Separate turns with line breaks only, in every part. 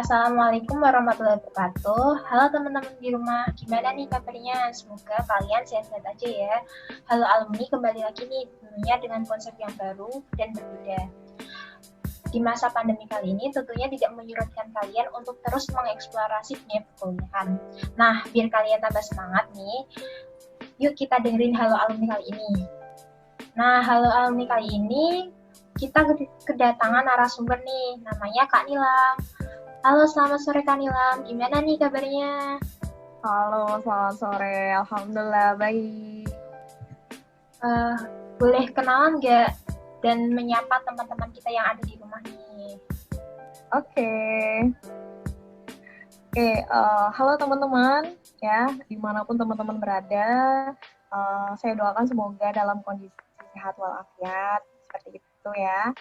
Assalamualaikum warahmatullahi wabarakatuh. Halo teman-teman di rumah, gimana nih kabarnya? Semoga kalian sehat-sehat aja ya. Halo alumni, kembali lagi nih tentunya dengan konsep yang baru dan berbeda. Di masa pandemi kali ini tentunya tidak menyurutkan kalian untuk terus mengeksplorasi dunia perkuliahan. Nah, biar kalian tambah semangat nih, yuk kita dengerin Halo Alumni kali ini. Nah, Halo Alumni kali ini kita kedatangan narasumber nih, namanya Kak Nilam. Halo, selamat sore Kak Nilam. Gimana nih kabarnya?
Halo, selamat sore. Alhamdulillah, baik.
Boleh kenalan nggak dan menyapa teman-teman kita yang ada di rumah nih?
Oke. Halo teman-teman, ya, dimanapun teman-teman berada, saya doakan semoga dalam kondisi sehat walafiat, seperti itu ya.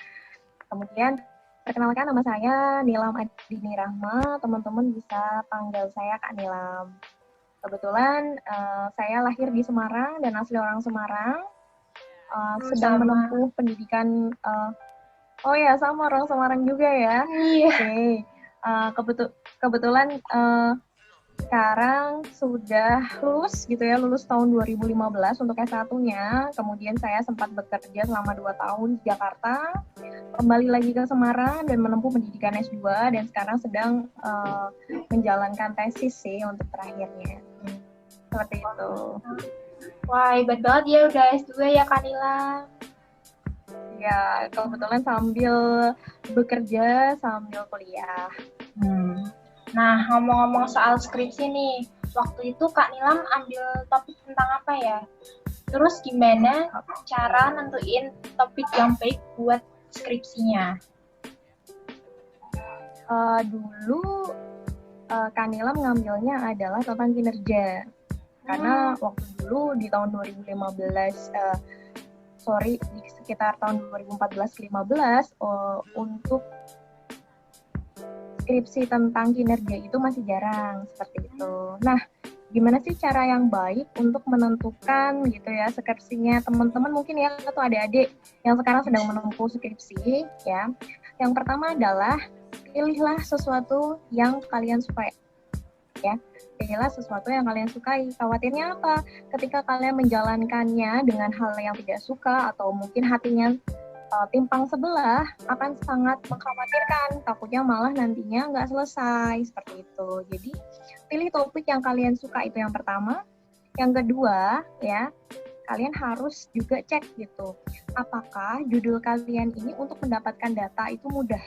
Kemudian, perkenalkan nama saya Nilam Adini Rahma, teman-teman bisa panggil saya Kak Nilam. Kebetulan saya lahir di Semarang dan asli orang Semarang, sedang menempuh pendidikan. Sama orang Semarang juga ya.
Iya.
Kebetulan sekarang sudah lulus gitu ya, lulus tahun 2015 untuk S1-nya. Kemudian saya sempat bekerja selama 2 tahun di Jakarta, kembali lagi ke Semarang dan menempuh pendidikan S2 dan sekarang sedang menjalankan tesis sih untuk terakhirnya. Seperti itu.
Wah, hebat banget ya udah S2 ya Kanila.
Ya, kebetulan sambil bekerja, sambil kuliah.
Nah, ngomong-ngomong soal skripsi nih, waktu itu Kak Nilam ambil topik tentang apa ya? Terus gimana cara nentuin topik yang baik buat skripsinya?
Dulu Kak Nilam ngambilnya adalah tentang kinerja. Karena waktu dulu di tahun 2015, di sekitar tahun 2014-15 untuk skripsi tentang kinerja itu masih jarang seperti itu. Nah, gimana sih cara yang baik untuk menentukan gitu ya skripsinya teman-teman mungkin ya atau adik-adik yang sekarang sedang menempuh skripsi ya. Yang pertama adalah pilihlah sesuatu yang kalian sukai ya. Pilihlah sesuatu yang kalian sukai. Khawatirnya apa? Ketika kalian menjalankannya dengan hal yang tidak suka atau mungkin hatinya timpang sebelah akan sangat mengkhawatirkan, takutnya malah nantinya nggak selesai seperti itu. Jadi pilih topik yang kalian suka, itu yang pertama. Yang kedua ya, kalian harus juga cek gitu, apakah judul kalian ini untuk mendapatkan data itu mudah.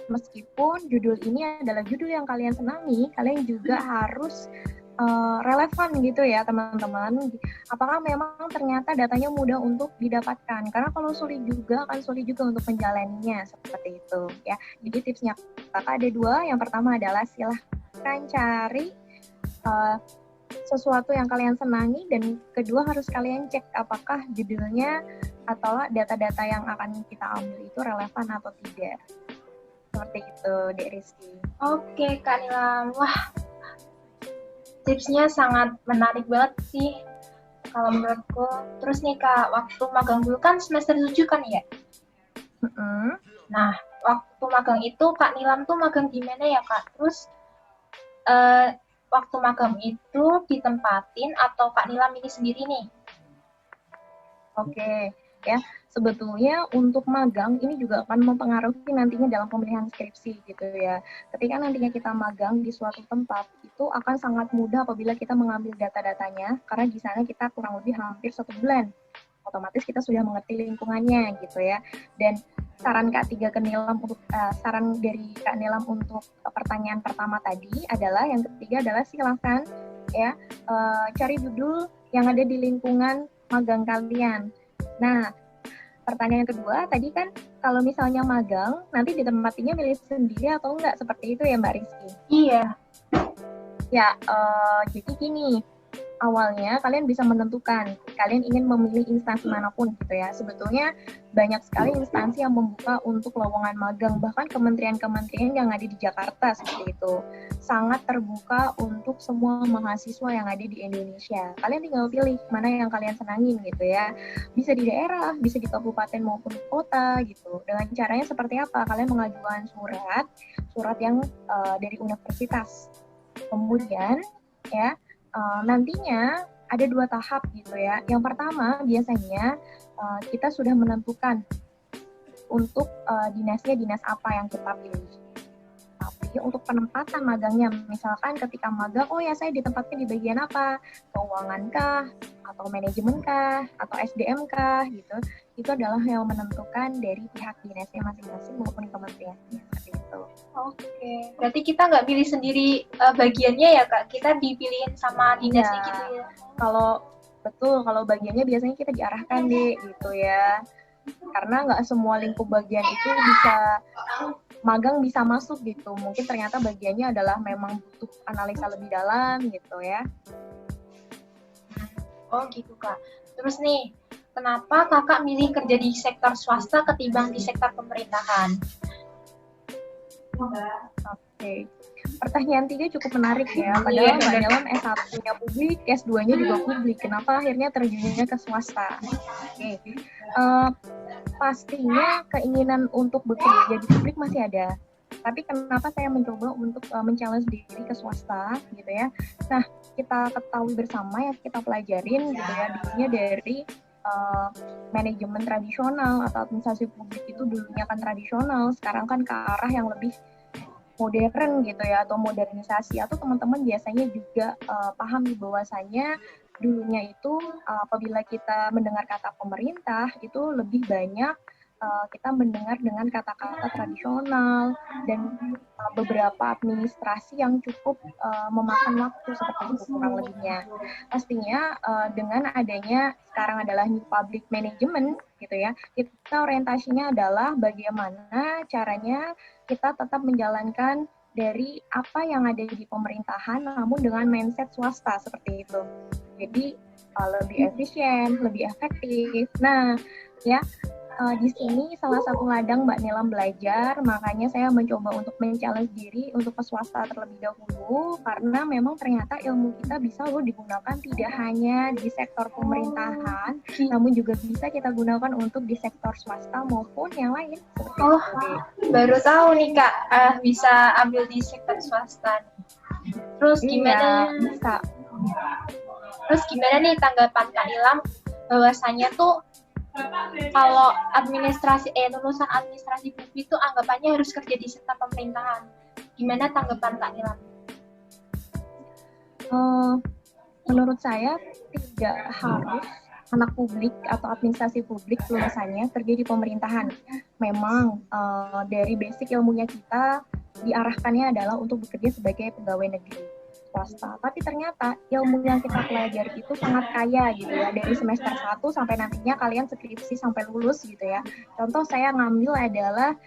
Meskipun judul ini adalah judul yang kalian senangi, kalian juga harus relevan gitu ya teman-teman. Apakah memang ternyata datanya mudah untuk didapatkan? Karena kalau sulit juga akan sulit juga untuk menjalaninya seperti itu ya. Jadi tipsnya kakak ada 2. Yang pertama adalah silahkan cari sesuatu yang kalian senangi, dan kedua harus kalian cek apakah judulnya atau data-data yang akan kita ambil itu relevan atau tidak. Seperti itu, Dek Rizky.
Oke, Kak Nilam. Wah, tipsnya sangat menarik banget sih kalau menurutku. Terus nih Kak, waktu magang dulu kan semester 7 kan ya? Nah, waktu magang itu Kak Nilam tuh magang di mana ya Kak? Terus waktu magang itu ditempatin atau Kak Nilam ini sendiri nih?
Oke, ya. Sebetulnya untuk magang ini juga akan mempengaruhi nantinya dalam pemilihan skripsi gitu ya. Ketika nantinya kita magang di suatu tempat, itu akan sangat mudah apabila kita mengambil data-datanya, karena di sana kita kurang lebih hampir 1 bulan. Otomatis kita sudah mengerti lingkungannya gitu ya. Dan saran dari Kak Nilam untuk pertanyaan pertama tadi adalah, yang ketiga adalah silakan ya cari judul yang ada di lingkungan magang kalian. Nah, pertanyaan kedua tadi kan kalau misalnya magang nanti ditempatinya milih sendiri atau enggak, seperti itu ya Mbak Rizky?
Iya.
Ya, jadi gini, awalnya kalian bisa menentukan kalian ingin memilih instansi manapun gitu ya. Sebetulnya banyak sekali instansi yang membuka untuk lowongan magang, bahkan kementerian-kementerian yang ada di Jakarta seperti itu. Sangat terbuka untuk semua mahasiswa yang ada di Indonesia. Kalian tinggal pilih mana yang kalian senangin gitu ya. Bisa di daerah, bisa di kabupaten maupun kota gitu. Dengan caranya seperti apa? Kalian mengajukan surat yang dari universitas. Kemudian ya nantinya ada 2 tahap gitu ya. Yang pertama biasanya kita sudah menentukan untuk dinasnya dinas apa yang kita pilih. Tapi untuk penempatan magangnya, misalkan ketika magang, oh ya saya ditempatkan di bagian apa? Keuangan kah? Atau manajemen kah? Atau SDM kah? Gitu. Itu adalah yang menentukan dari pihak dinasnya masing-masing maupun kementeriannya. Seperti itu.
Oke, berarti kita nggak pilih sendiri bagiannya ya Kak? Kita dipilihin sama dinasnya
Ya,
gitu ya?
Kalau bagiannya biasanya kita diarahkan deh gitu ya. Karena nggak semua lingkup bagian itu magang bisa masuk gitu. Mungkin ternyata bagiannya adalah memang butuh analisa lebih dalam gitu ya.
Oh gitu Kak. Terus nih, kenapa Kakak milih kerja di sektor swasta ketimbang di sektor pemerintahan?
Oke. Pertanyaan 3 cukup menarik ya. Padahal Mbak Nilam S1-nya publik, S2-nya juga publik. Kenapa akhirnya terjunnya ke swasta? Oke. Pastinya keinginan untuk bekerja di publik masih ada. Tapi kenapa saya mencoba untuk men-challenge diri ke swasta gitu ya. Nah, kita ketahui bersama yang kita pelajarin gitu ya, dulunya dari manajemen tradisional atau administrasi publik itu dulunya kan tradisional, sekarang kan ke arah yang lebih modern gitu ya, atau modernisasi, atau teman-teman biasanya juga paham bahwasanya dulunya itu apabila kita mendengar kata pemerintah itu lebih banyak kita mendengar dengan kata-kata tradisional dan beberapa administrasi yang cukup memakan waktu seperti itu kurang lebihnya. Pastinya dengan adanya sekarang adalah new public management gitu ya, kita orientasinya adalah bagaimana caranya kita tetap menjalankan dari apa yang ada di pemerintahan namun dengan mindset swasta seperti itu. Jadi lebih efisien, lebih efektif. Nah, ya di sini salah satu ladang Mbak Nilam belajar, makanya saya mencoba untuk men-challenge diri untuk ke swasta terlebih dahulu, karena memang ternyata ilmu kita bisa loh digunakan tidak hanya di sektor pemerintahan, namun juga bisa kita gunakan untuk di sektor swasta maupun yang lain.
Oh, baru tahu nih Kak, bisa ambil di sektor swasta. Terus gimana?
Iya, bisa.
Terus gimana nih tanggapan Kak Nilam bahwasanya tuh kalau lulusan administrasi publik itu anggapannya harus kerja di sektor pemerintahan. Gimana tanggapan Kak Nilam?
Menurut saya tidak harus anak publik atau administrasi publik lulusannya kerja di pemerintahan. Memang dari basic ilmunya kita diarahkannya adalah untuk bekerja sebagai pegawai negeri swasta. Tapi ternyata ilmu yang kita pelajari itu sangat kaya gitu ya. Dari semester 1 sampai nantinya kalian skripsi sampai lulus gitu ya. Contoh saya ngambil adalah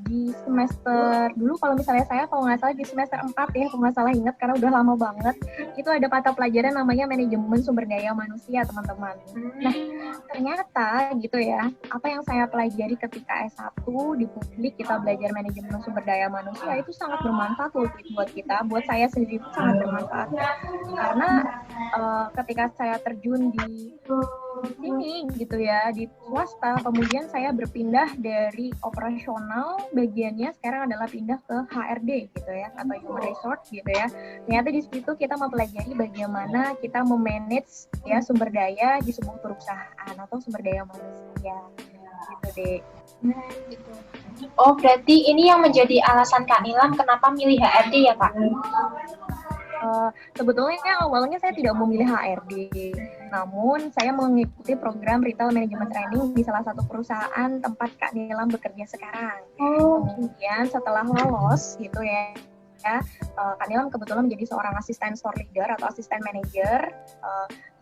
di semester dulu kalau misalnya saya kalau nggak salah di semester 4 ya, kalau nggak salah ingat karena udah lama banget. Itu ada mata pelajaran namanya manajemen sumber daya manusia teman-teman. Nah ternyata gitu ya, apa yang saya pelajari ketika S1 di publik kita belajar manajemen sumber daya manusia itu sangat bermanfaat loh buat kita, buat saya sendiri itu sangat bermanfaat karena ketika saya terjun di sini gitu ya di swasta, kemudian saya berpindah dari operasional bagiannya sekarang adalah pindah ke HRD gitu ya atau human resource gitu ya. Ternyata di situ kita mempelajari bagaimana kita memanage ya sumber daya di sebuah perusahaan atau sumber daya manusia gitu deh.
Gitu. Oh berarti ini yang menjadi alasan Kak Nilam kenapa milih HRD ya Kak?
Sebetulnya awalnya saya tidak memilih HRD, namun saya mengikuti program Retail Management Training di salah satu perusahaan tempat Kak Nilam bekerja sekarang. Kemudian setelah lolos gitu ya, Kak Nilam kebetulan menjadi seorang asisten store leader atau asisten manager,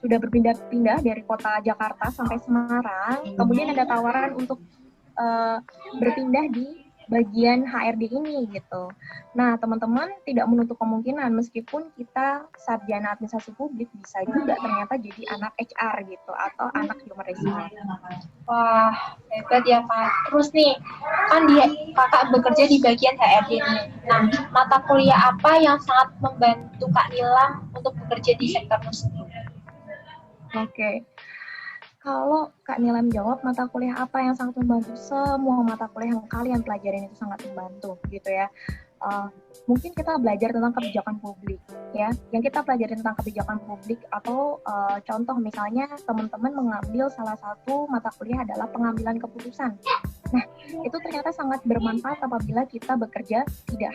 sudah berpindah-pindah dari kota Jakarta sampai Semarang. Kemudian ada tawaran untuk berpindah di bagian HRD ini gitu. Nah, teman-teman tidak menutup kemungkinan meskipun kita sarjana administrasi publik bisa juga ternyata jadi anak HR gitu atau anak human resource.
Wah, hebat ya Kak. Terus nih, kan dia Kakak bekerja di bagian HRD nih. Nah, mata kuliah apa yang sangat membantu Kak Nilam untuk bekerja di sektor tersebut?
Oke. Kalau Kak Nilam jawab mata kuliah apa yang sangat membantu, semua mata kuliah yang kalian pelajarin itu sangat membantu gitu ya. Mungkin kita belajar tentang kebijakan publik ya. Yang kita pelajari tentang kebijakan publik atau contoh misalnya teman-teman mengambil salah satu mata kuliah adalah pengambilan keputusan. Nah, itu ternyata sangat bermanfaat apabila kita bekerja tidak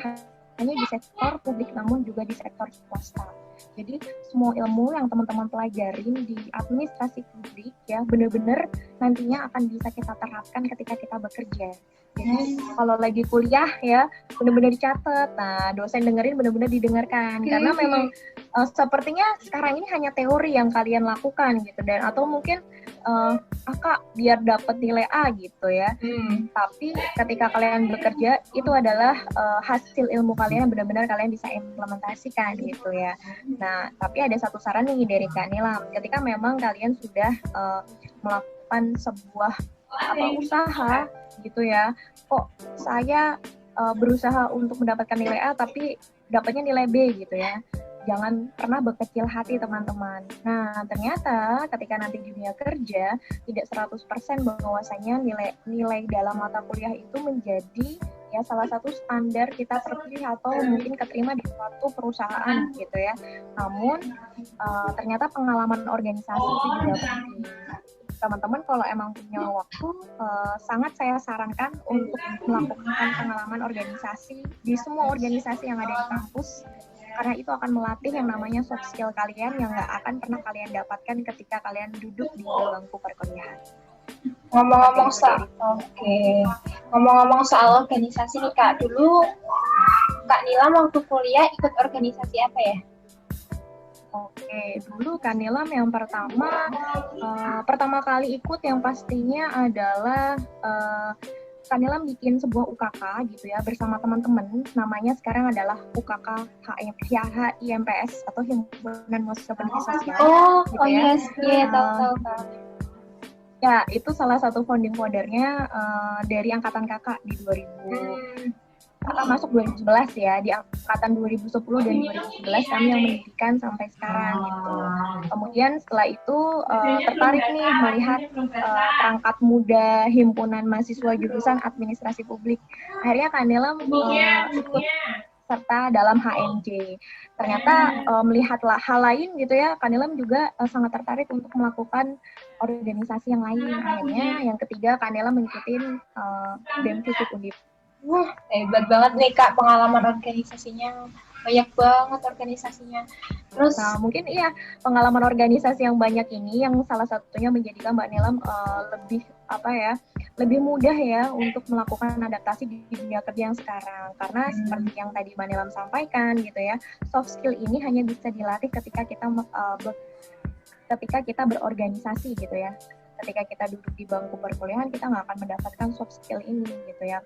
hanya di sektor publik namun juga di sektor swasta. Jadi semua ilmu yang teman-teman pelajarin di administrasi publik ya benar-benar nantinya akan bisa kita terapkan ketika kita bekerja. Jadi kalau lagi kuliah ya benar-benar dicatat. Nah, dosen dengerin benar-benar didengarkan karena memang sepertinya sekarang ini hanya teori yang kalian lakukan gitu dan atau mungkin Kak biar dapat nilai A gitu ya. Tapi ketika kalian bekerja itu adalah hasil ilmu kalian yang benar-benar kalian bisa implementasikan gitu ya. Nah, tapi ada satu saran nih dari Kak Nilam. Ketika memang kalian sudah melakukan sebuah usaha gitu ya, kok saya berusaha untuk mendapatkan nilai A tapi dapatnya nilai B gitu ya. Jangan pernah berkecil hati teman-teman. Nah, ternyata ketika nanti di dunia kerja tidak 100% bahwasanya nilai dalam mata kuliah itu menjadi ya salah satu standar kita terpilih atau mungkin keterima di suatu perusahaan gitu ya. Namun ternyata pengalaman organisasi itu juga penting. Teman-teman kalau emang punya waktu sangat saya sarankan untuk melakukan pengalaman organisasi di semua organisasi yang ada di kampus karena itu akan melatih yang namanya soft skill kalian yang nggak akan pernah kalian dapatkan ketika kalian duduk di bangku perkuliahan.
Ngomong-ngomong soal organisasi nih Kak, dulu Kak Nilam waktu kuliah ikut organisasi apa ya?
Oke, dulu Kak Nilam yang pertama kali ikut yang pastinya adalah Kak Nilam bikin sebuah UKK gitu ya bersama teman-teman, namanya sekarang adalah UKK HIMPS atau Himpunan Mahasiswa Pendidik Sosial.
Yes, tahu.
Ya, itu salah satu founding fathernya dari angkatan kakak di 2000. Kakak masuk 2011 ya, di angkatan 2010 dan 2011 kami yang mendidikan sampai sekarang gitu. Kemudian setelah itu tertarik nih melihat perangkat muda himpunan mahasiswa jurusan administrasi publik. Akhirnya Kak Nilam ikut serta dalam HMJ. Ternyata melihat hal lain gitu ya, Kak Nilam juga sangat tertarik untuk melakukan organisasi yang lain. Akhirnya yang ketiga Kak Nilam mengikuti BEM Fisip Undip.
Hebat banget nih Kak pengalaman organisasinya, banyak banget organisasinya. Terus
mungkin iya pengalaman organisasi yang banyak ini yang salah satunya menjadikan Mbak Nilam lebih mudah ya untuk melakukan adaptasi di dunia kerja yang sekarang karena seperti yang tadi Mbak Nilam sampaikan gitu ya, soft skill ini hanya bisa dilatih ketika kita berorganisasi gitu ya. Ketika kita duduk di bangku perkuliahan kita nggak akan mendapatkan soft skill ini gitu ya.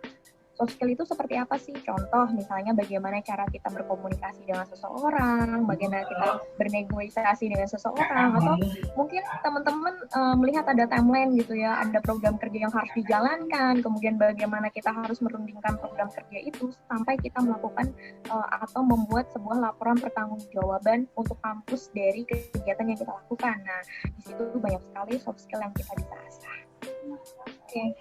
Soft skill itu seperti apa sih? Contoh misalnya bagaimana cara kita berkomunikasi dengan seseorang, bagaimana kita bernegosiasi dengan seseorang, atau mungkin teman-teman melihat ada timeline gitu ya, ada program kerja yang harus dijalankan, kemudian bagaimana kita harus merundingkan program kerja itu sampai kita melakukan atau membuat sebuah laporan pertanggungjawaban untuk kampus dari kegiatan yang kita lakukan. Nah, di situ banyak sekali soft skill yang kita bisa asah.
Oke.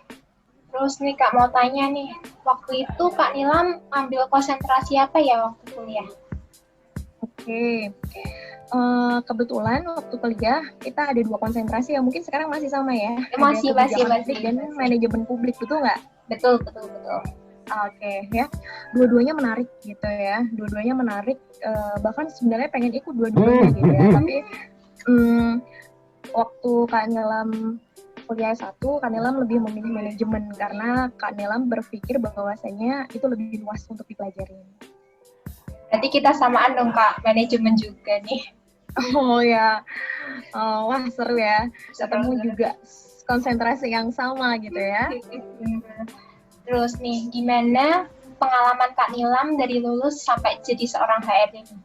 Terus nih Kak mau tanya nih, waktu itu Kak Nilam ambil konsentrasi apa ya waktu kuliah?
Oke, kebetulan waktu kuliah kita ada 2 konsentrasi yang mungkin sekarang masih sama ya.
Masih.
Dan manajemen publik, betul nggak?
Betul.
Oke, ya. Dua-duanya menarik gitu ya. Dua-duanya menarik, bahkan sebenarnya pengen ikut dua-duanya gitu ya. Tapi waktu Kak Nilam kuliah S1, Kak Nilam lebih memilih manajemen karena Kak Nilam berpikir bahwasanya itu lebih luas untuk dipelajarin.
Berarti kita samaan dong Kak, manajemen juga nih.
Oh ya, wah seru ya. Ketemu juga konsentrasi yang sama gitu ya.
Terus nih, gimana pengalaman Kak Nilam dari lulus sampai jadi seorang HRD nih?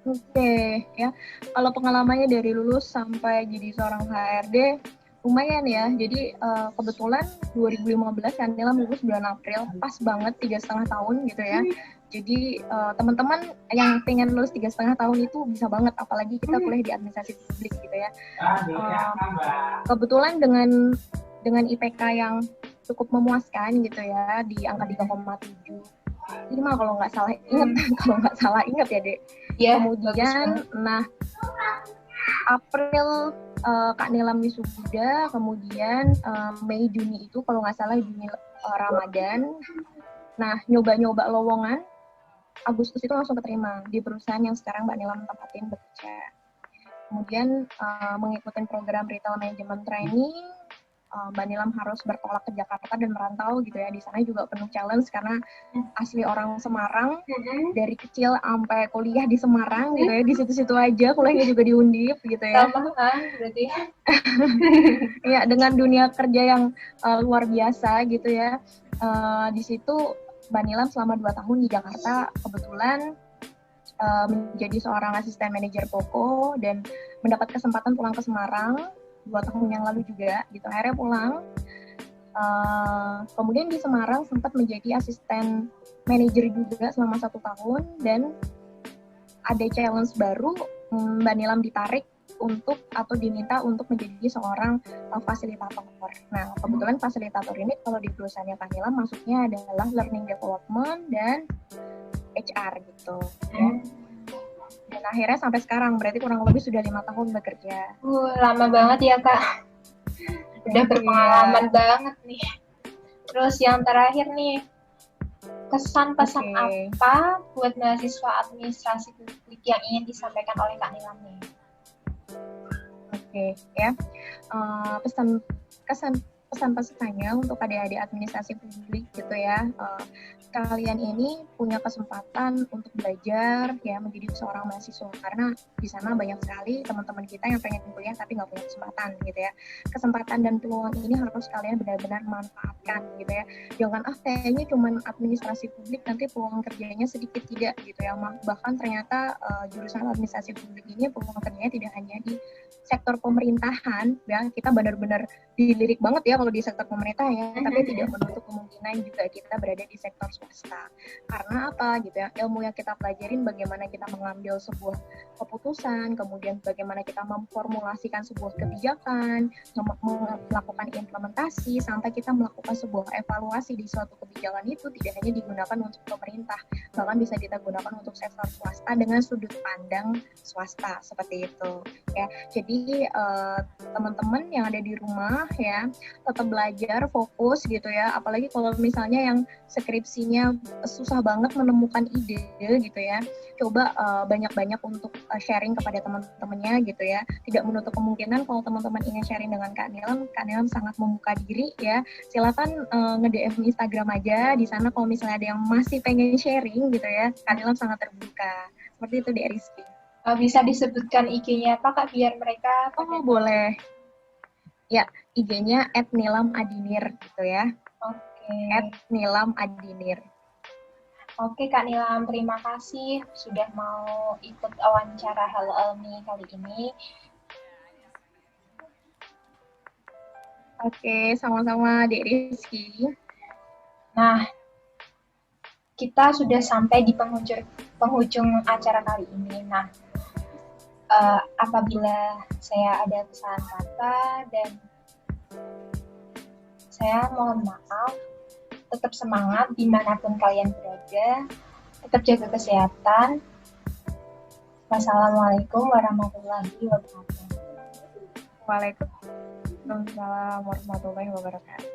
Oke, ya. Kalau pengalamannya dari lulus sampai jadi seorang HRD, lumayan ya. Jadi kebetulan 2015 kan Nilam lulus bulan April, pas banget 3,5 tahun gitu ya. Jadi teman-teman yang pengen lulus 3,5 tahun itu bisa banget, apalagi kita kuliah di administrasi publik gitu ya. Kebetulan dengan IPK yang cukup memuaskan gitu ya, di angka 3,7. 5 kalau nggak salah ingat ya Dek.
Yeah,
kemudian April Kak Nilam wisuda, kemudian Mei Juni itu kalau nggak salah Juni Ramadan. Nah, nyoba-nyoba lowongan, Agustus itu langsung keterima di perusahaan yang sekarang Mbak Nilam tempatin bekerja. Kemudian mengikuti program retail management training, Mbak Nilam harus bertolak ke Jakarta dan merantau gitu ya. Di sana juga penuh challenge karena asli orang Semarang, dari kecil sampai kuliah di Semarang gitu ya, di situ-situ aja, kuliahnya juga di Undip gitu ya.
Sama berarti.
Ya, dengan dunia kerja yang luar biasa gitu ya. Di situ Mbak Nilam selama 2 tahun di Jakarta kebetulan menjadi seorang asisten manajer Poko dan mendapat kesempatan pulang ke Semarang 2 tahun yang lalu juga gitu. Akhirnya pulang. Kemudian di Semarang sempat menjadi asisten manajer juga selama 1 tahun, dan ada challenge baru, Mbak Nilam ditarik diminta untuk menjadi seorang fasilitator. Nah, kebetulan fasilitator ini kalau di perusahaannya Kak Nilam masuknya adalah learning development dan HR gitu. Ya. Dan akhirnya sampai sekarang, berarti kurang lebih sudah 5 tahun bekerja.
Lama banget ya Kak. Udah berpengalaman banget nih. Terus yang terakhir nih, kesan pesan apa buat mahasiswa administrasi publik yang ingin disampaikan oleh Kak Nilam nih?
Ya. Pesan-pesannya untuk adik-adik administrasi publik gitu ya. Kalian ini punya kesempatan untuk belajar ya, menjadi seorang mahasiswa, karena di sana banyak sekali teman-teman kita yang pengen kuliah tapi nggak punya kesempatan gitu ya. Kesempatan dan peluang ini harus kalian benar-benar manfaatkan gitu ya. Jangan kayaknya cuma administrasi publik nanti peluang kerjanya sedikit, tidak gitu ya. Bahkan ternyata jurusan administrasi publik ini peluang kerjanya tidak hanya di sektor pemerintahan ya. Kita benar-benar dilirik banget ya kalau di sektor pemerintah ya, tapi tidak menutup kemungkinan juga kita berada di sektor swasta. Karena apa gitu ya, ilmu yang kita pelajarin bagaimana kita mengambil sebuah keputusan, kemudian bagaimana kita memformulasikan sebuah kebijakan, melakukan implementasi, sampai kita melakukan sebuah evaluasi di suatu kebijakan itu tidak hanya digunakan untuk pemerintah, bahkan bisa kita gunakan untuk sektor swasta dengan sudut pandang swasta, seperti itu ya. Jadi teman-teman yang ada di rumah ya, tetap belajar, fokus gitu ya, apalagi kalau misalnya yang skripsinya susah banget menemukan ide gitu ya, coba banyak-banyak untuk sharing kepada teman-temannya gitu ya. Tidak menutup kemungkinan kalau teman-teman ingin sharing dengan Kak Nilam sangat membuka diri ya. Silakan nge-DM Instagram aja di sana kalau misalnya ada yang masih pengen sharing gitu ya. Kak Nilam sangat terbuka. Seperti itu Dek Rizky.
Bisa disebutkan IG-nya apa Kak biar mereka?
Boleh. Ya, IG-nya @nilamadinir gitu ya.
Oke.
@nilamadinir.
Oke Kak Nilam, terima kasih sudah mau ikut wawancara Halo Almi kali ini.
Oke, sama-sama Dek Rizky.
Nah, kita sudah sampai di penghujung acara kali ini. Nah, apabila saya ada kesalahan kata dan saya mohon maaf, tetap semangat dimanapun kalian berada, tetap jaga kesehatan. Wassalamualaikum warahmatullahi wabarakatuh.
Waalaikumsalam warahmatullahi wabarakatuh.